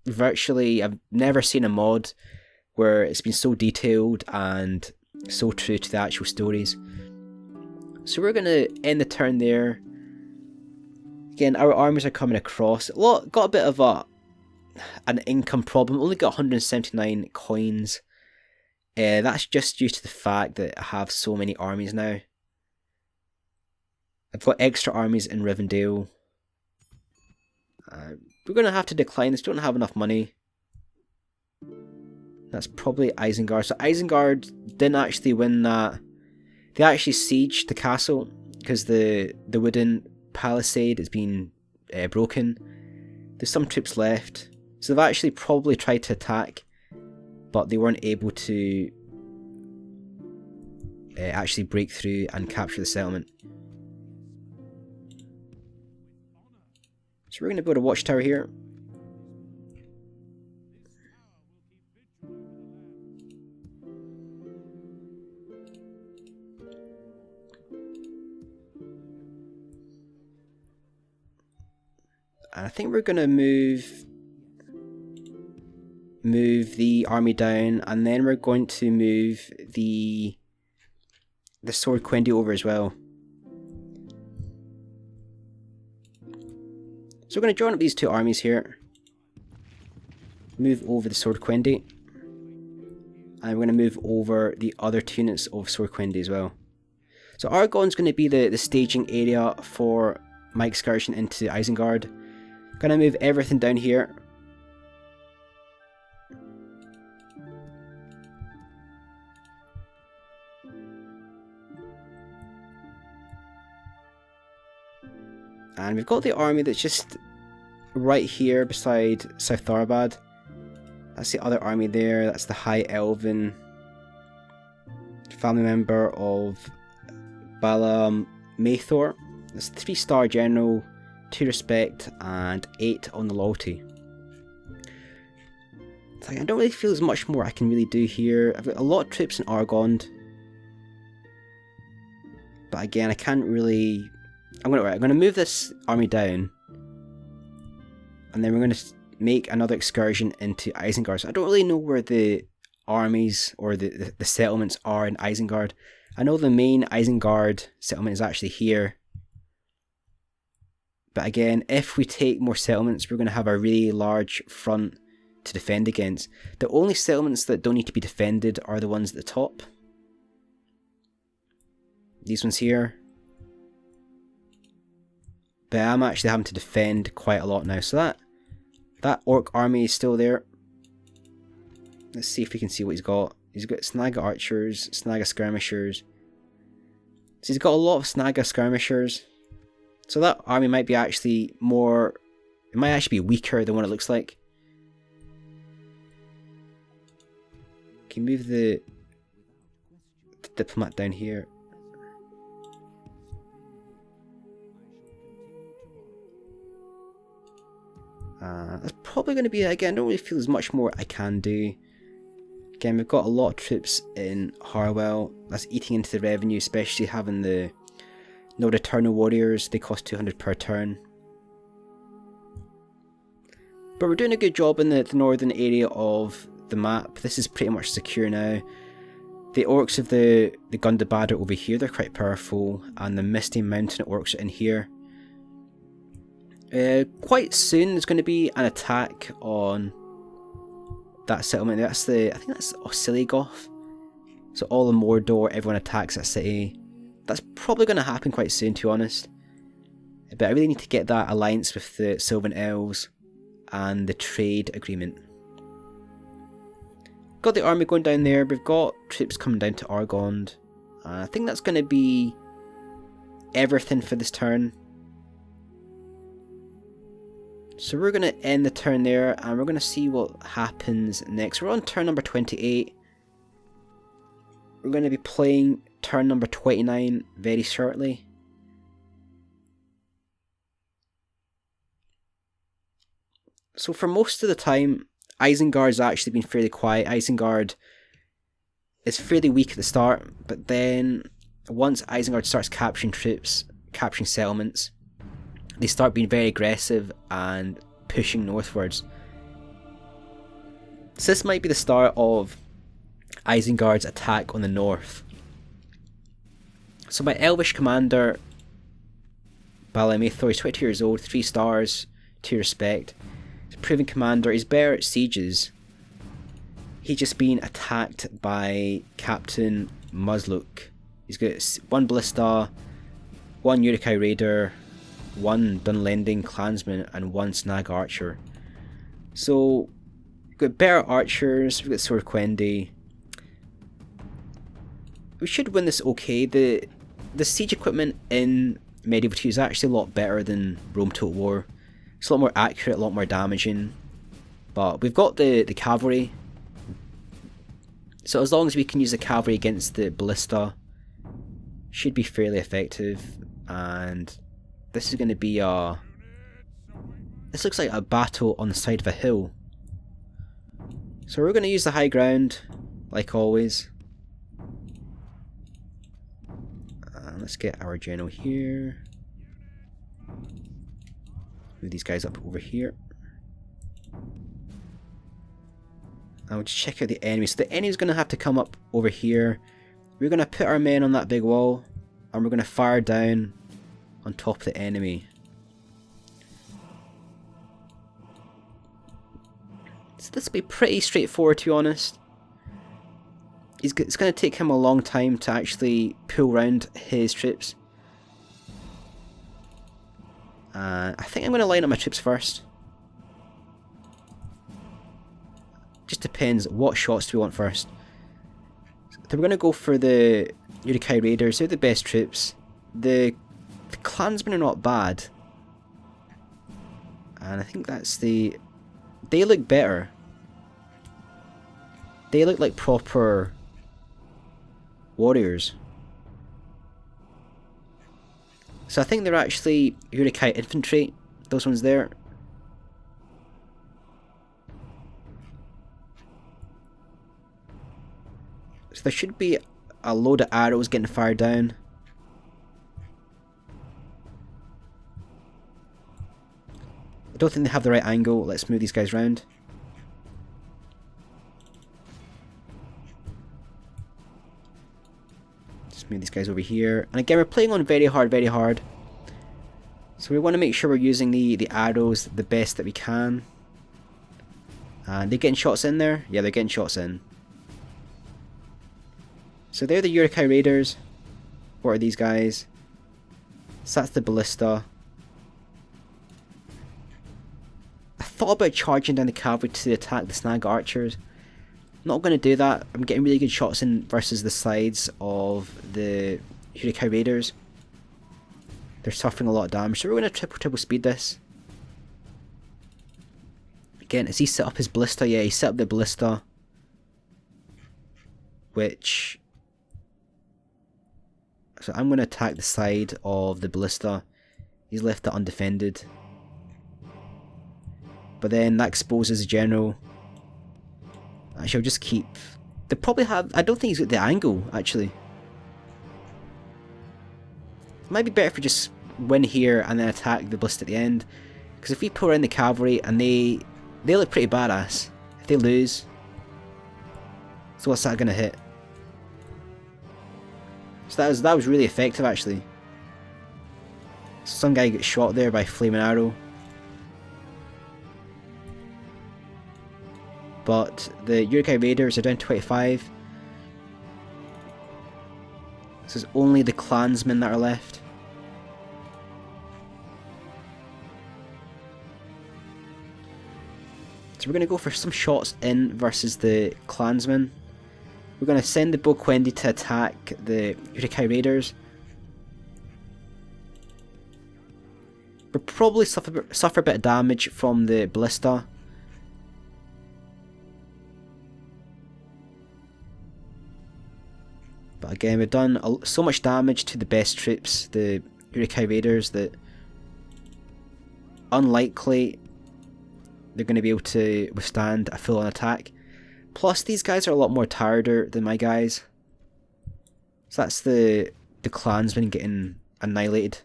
virtually... I've never seen a mod where it's been so detailed and so true to the actual stories. So we're going to end the turn there. Again, our armies are coming across. Got a bit of an income problem. Only got 179 coins. That's just due to the fact that I have so many armies now. I've got extra armies in Rivendell. We're going to have to decline this. Don't have enough money. That's probably Isengard. So Isengard didn't actually win that. They actually sieged the castle because the wooden palisade has been broken. There's some troops left. So they've actually probably tried to attack, but they weren't able to actually break through and capture the settlement. So we're going to build a watchtower here. And I think we're going to move the army down, and then we're going to move the Sword Quendi over as well. So we're going to join up these 2 armies here. Move over the Sword Quendi. And we're going to move over the other 2 units of Sword Quendi as well. So Argon's going to be the staging area for my excursion into Isengard. Gonna move everything down here. And we've got the army that's just right here beside South Tharbad. That's the other army there. That's the High Elven family member of Bala Maethor. That's the 3-star general, 2 respect, and 8 on the loyalty. It's like, I don't really feel there's much more I can really do here. I've got a lot of troops in Argond, but again, I can't really... I'm going to move this army down, and then we're going to make another excursion into Isengard. So I don't really know where the armies or the settlements are in Isengard. I know the main Isengard settlement is actually here. But again, if we take more settlements, we're going to have a really large front to defend against. The only settlements that don't need to be defended are the ones at the top. These ones here. But I'm actually having to defend quite a lot now. So that orc army is still there. Let's see if we can see what he's got. He's got Snaga archers, Snaga skirmishers. So he's got a lot of Snaga skirmishers. So that army might be actually more... It might actually be weaker than what it looks like. Can move the diplomat down here. That's probably going to be it. Again, I don't really feel there's much more I can do. Again, we've got a lot of troops in Harwell. That's eating into the revenue, especially having the Nord Eternal Warriors. They cost 200 per turn. But we're doing a good job in the northern area of the map. This is pretty much secure now. The orcs of the Gundabad are over here, they're quite powerful, and the Misty Mountain orcs are in here. Quite soon there's going to be an attack on that settlement. I think that's Osiligoth. So all of Mordor, everyone attacks that city. That's probably going to happen quite soon, to be honest. But I really need to get that alliance with the Sylvan Elves and the trade agreement. Got the army going down there. We've got troops coming down to Argond. I think that's going to be everything for this turn. So we're going to end the turn there, and we're going to see what happens next. We're on turn number 28. We're going to be playing turn number 29 very shortly. So for most of the time, Isengard's actually been fairly quiet. Isengard is fairly weak at the start, but then once Isengard starts capturing troops, capturing settlements, they start being very aggressive and pushing northwards. So this might be the start of Isengard's attack on the north. So my Elvish commander, Balamathor, he's 22 years old, 3 stars, 2 respect. He's a proven commander, he's better at sieges. He's just been attacked by Captain Muzzlook. He's got 1 Ballista, 1 Uruk-hai Raider, 1 Dunlending Clansman, and 1 Snag Archer. So, we've got better archers, we've got Sword Quendi. We should win this okay. The siege equipment in Medieval 2 is actually a lot better than Rome Total War. It's a lot more accurate, a lot more damaging. But we've got the cavalry. So as long as we can use the cavalry against the ballista, should be fairly effective. And this is going to be a... This looks like a battle on the side of a hill. So we're going to use the high ground, like always. Let's get our general here. Move these guys up over here. And we'll just check out the enemy. So the enemy's going to have to come up over here. We're going to put our men on that big wall, and we're going to fire down on top of the enemy. So this will be pretty straightforward, to be honest. It's going to take him a long time to actually pull round his troops. I think I'm going to line up my troops first. Just depends what shots do we want first. So we're going to go for the Uruk-hai Raiders. They're the best troops. The Clansmen are not bad. And I think that's the... They look better. They look like proper warriors. So I think they're actually Uruk-hai infantry, those ones there. So there should be a load of arrows getting fired down. I don't think they have the right angle. Let's move these guys round. Move these guys over here, and again we're playing on very hard, so we want to make sure we're using the arrows the best that we can. And they're getting shots in there? Yeah, they're getting shots in. So they're the Uruk-hai Raiders. What are these guys? So that's the ballista. I thought about charging down the cavalry to attack the Snag Archers. Not going to do that. I'm getting really good shots in versus the sides of the Uruk-hai Raiders. They're suffering a lot of damage, so we're going to triple speed this. Again, has he set up his ballista? Yeah, he set up the ballista. Which... So I'm going to attack the side of the ballista. He's left it undefended. But then that exposes the general. Actually, I'll just keep... They probably have... I don't think he's got the angle, actually. It might be better if we just win here and then attack the ballista at the end. Because if we pull in the cavalry and they look pretty badass. If they lose... So what's that going to hit? So that was really effective actually. Some guy gets shot there by a flaming arrow. But the Uruk-hai Raiders are down 25. So it's only the clansmen that are left. So we're going to go for some shots in versus the clansmen. We're going to send the Boquendi to attack the Uruk-hai Raiders. We'll probably suffer a bit of damage from the ballista. But again, we've done so much damage to the best troops, the Uruk-hai Raiders, that unlikely they're going to be able to withstand a full-on attack. Plus, these guys are a lot more tireder than my guys. So that's the clansmen getting annihilated.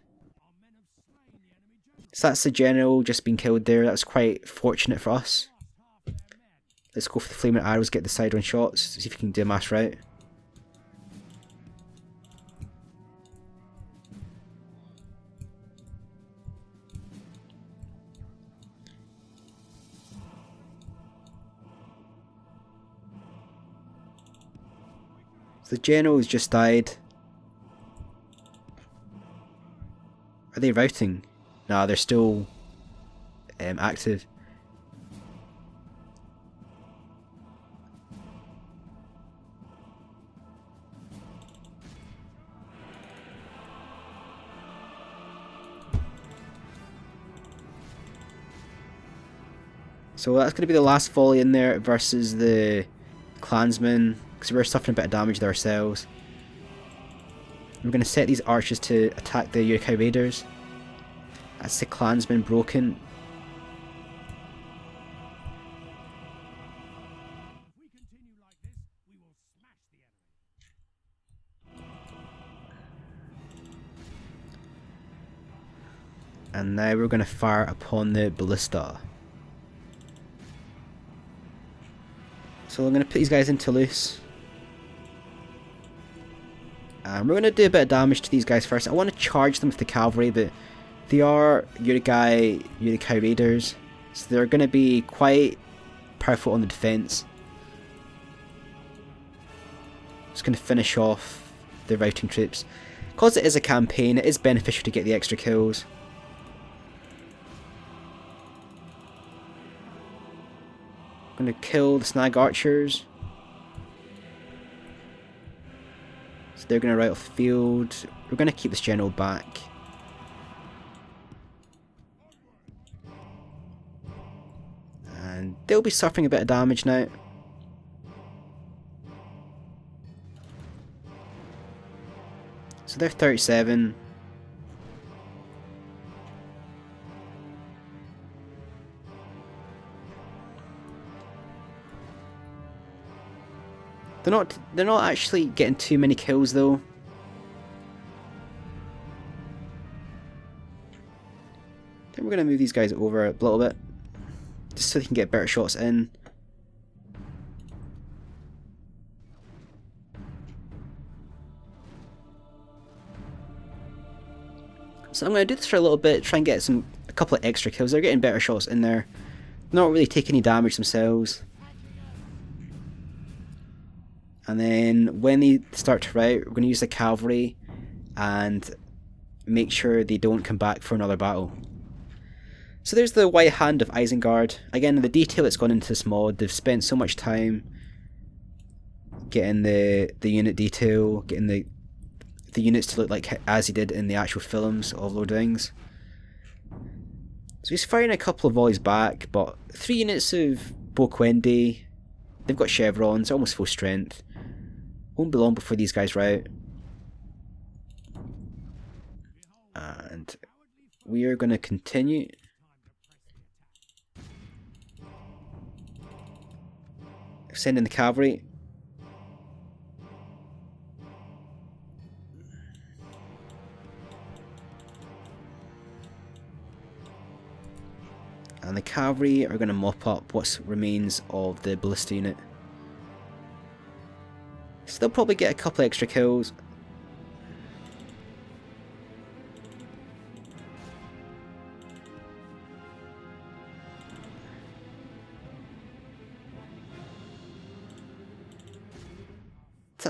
So that's the general just being killed there. That was quite fortunate for us. Let's go for the flaming arrows, get the side-on shots, see if we can do a mass rout. The general has just died. Are they routing? Nah, they're still active. So that's going to be the last volley in there versus the clansmen. Because we're suffering a bit of damage there ourselves. We're going to set these archers to attack the Uruk-hai Raiders. That's the clansmen broken. And now we're going to fire upon the ballista. So I'm going to put these guys into loose. We're going to do a bit of damage to these guys first. I want to charge them with the cavalry, but they are Uruk-hai Raiders, so they're going to be quite powerful on the defense. Just going to finish off the routing troops. Because it is a campaign, it is beneficial to get the extra kills. I'm going to kill the snag archers. So they're going to rout off the field. We're going to keep this general back. And they'll be suffering a bit of damage now. So they're 37. They're not actually getting too many kills though. Then we're going to move these guys over a little bit, just so they can get better shots in. So I'm going to do this for a little bit, try and get a couple of extra kills. They're getting better shots in there. They're not really taking any damage themselves. And then when they start to rout, we're going to use the cavalry and make sure they don't come back for another battle. So there's the White Hand of Isengard. Again, the detail that's gone into this mod, they've spent so much time getting the unit detail, getting the units to look like as he did in the actual films of Lord of the Rings. So he's firing a couple of volleys back, but 3 units of Boquendi. They've got chevrons, they're almost full strength. Won't be long before these guys rout. And we are going to continue. Sending the cavalry. And the cavalry are going to mop up what remains of the ballista unit. So they'll probably get a couple extra kills.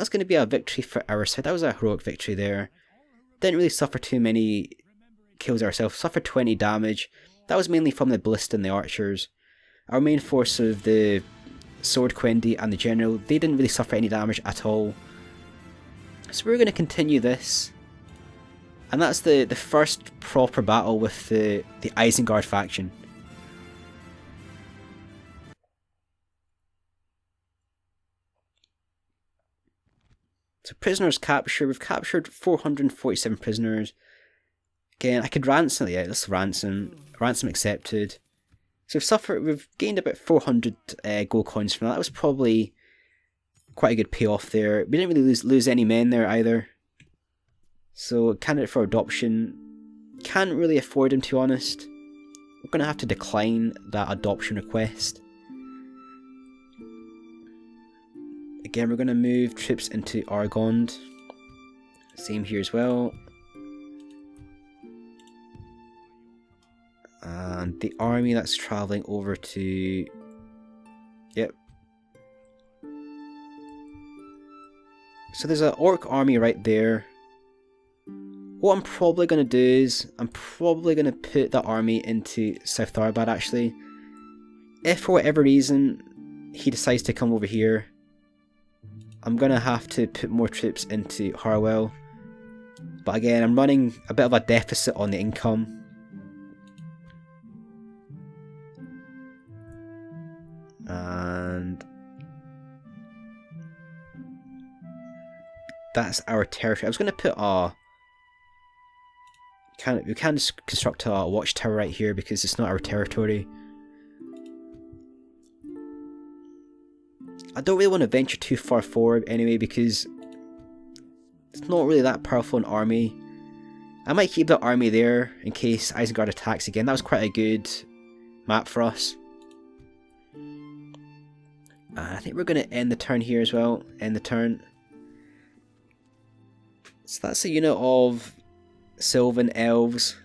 that's going to be a victory for our side. That was a heroic victory there. Didn't really suffer too many kills ourselves. Suffered 20 damage. That was mainly from the ballista and the archers. Our main force of the sword Quendi and the general, they didn't really suffer any damage at all. So we're going to continue this. And that's the first proper battle with the Isengard faction. So prisoners captured. We've captured 447 prisoners. Again, I could ransom. Yeah, let's ransom. Ransom accepted. So we've gained about 400 gold coins from that. That was probably quite a good payoff there. We didn't really lose any men there either. So candidate for adoption. Can't really afford him, to be honest. We're going to have to decline that adoption request. Again, we're going to move troops into Argond. Same here as well. And the army that's travelling over to... Yep. So there's an orc army right there. What I'm probably going to do is, I'm probably going to put that army into South Tharbad actually. If for whatever reason he decides to come over here, I'm going to have to put more troops into Harwell. But again, I'm running a bit of a deficit on the income. And that's our territory. I was going to put a... we can just construct a watchtower right here because it's not our territory. I don't really want to venture too far forward anyway because it's not really that powerful an army. I might keep that army there in case Isengard attacks again. That was quite a good map for us. I think we're going to end the turn here as well. End the turn. So that's a unit of Sylvan Elves.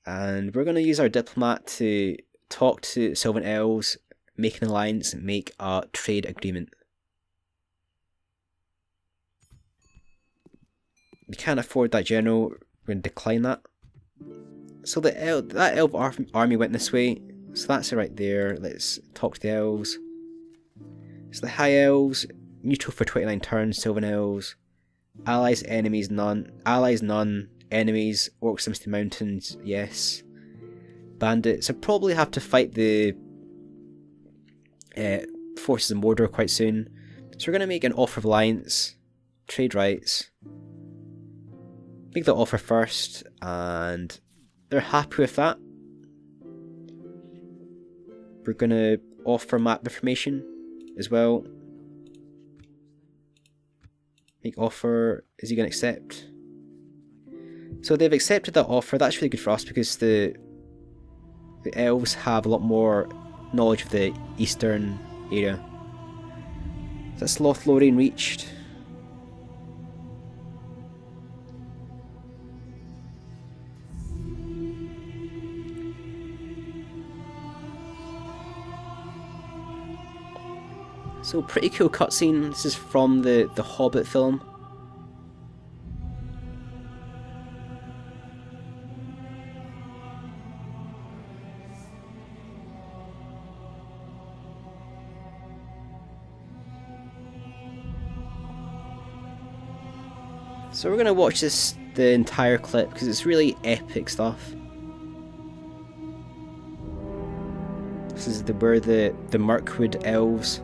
And we're going to use our diplomat to talk to Sylvan Elves, make an alliance, and make a trade agreement. We can't afford that general. We're going to decline that. So that elf army went this way. So that's it right there. Let's talk to the elves. So the high elves, neutral for 29 turns, Sylvan Elves. Allies, enemies, none. Allies, none. Enemies, orcs, Misty Mountains, yes. Bandits, I probably have to fight the forces in Mordor quite soon. So we're going to make an offer of alliance. Trade rights. Make the offer first, and they're happy with that. We're going to offer map information as well. Make offer. Is he going to accept? So they've accepted that offer. That's really good for us because the elves have a lot more knowledge of the eastern area. So that's Lothlorien reached. So pretty cool cutscene. This is from the Hobbit film. So we're gonna watch the entire clip because it's really epic stuff. This is where the Mirkwood Elves.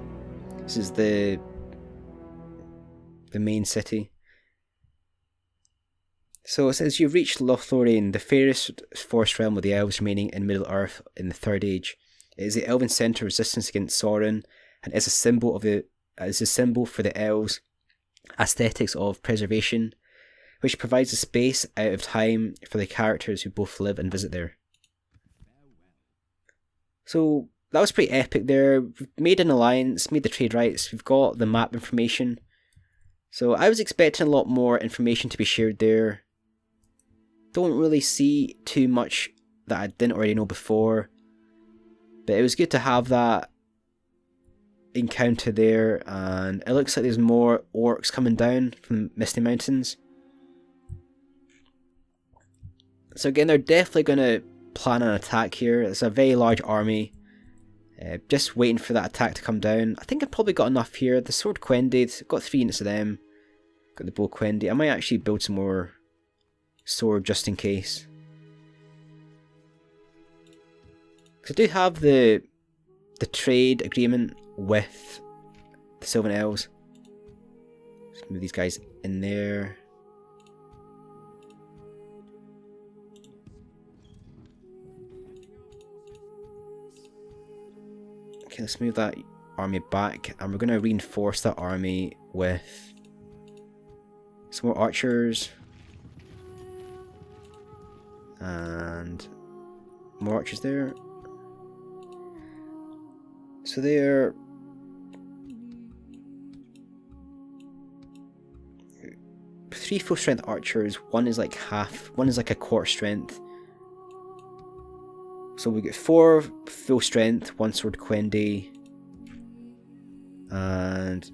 This is the main city. So it says you've reached Lothlorien, the fairest forest realm of the elves remaining in Middle Earth in the Third Age. It is the elven centre of resistance against Sauron, and is a symbol for the elves' aesthetics of preservation, which provides a space out of time for the characters who both live and visit there. So that was pretty epic there. We've made an alliance, made the trade rights, we've got the map information. So I was expecting a lot more information to be shared there. Don't really see too much that I didn't already know before. But it was good to have that encounter there, and it looks like there's more orcs coming down from Misty Mountains. So again, they're definitely going to plan an attack here. It's a very large army. Just waiting for that attack to come down. I think I've probably got enough here. The sword Quended, got 3 units of them. Got the bow Quended. I might actually build some more sword just in case. Because I do have the trade agreement with the Sylvan Elves. Let's move these guys in there. Okay, let's move that army back, and we're going to reinforce that army with some more archers and more archers there. So they're 3 full strength archers, one is like half, one is like a quarter strength. So we get 4 full strength, 1 sword Quended, and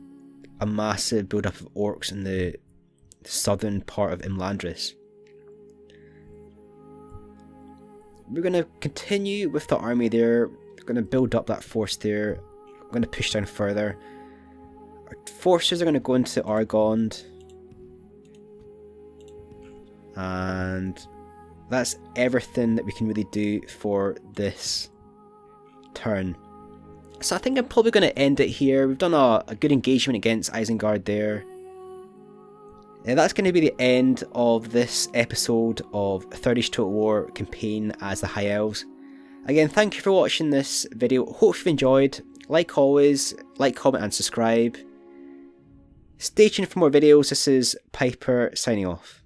a massive build up of orcs in the southern part of Imlandris. We're going to continue with the army there. We're going to build up that force there. We're going to push down further. Our forces are going to go into Argond. And that's everything that we can really do for this turn. So I think I'm probably going to end it here. We've done a good engagement against Isengard there. And that's going to be the end of this episode of 3rd Age Total War campaign as the High Elves. Again, thank you for watching this video. Hope you've enjoyed. Like always, like, comment and subscribe. Stay tuned for more videos. This is Piper signing off.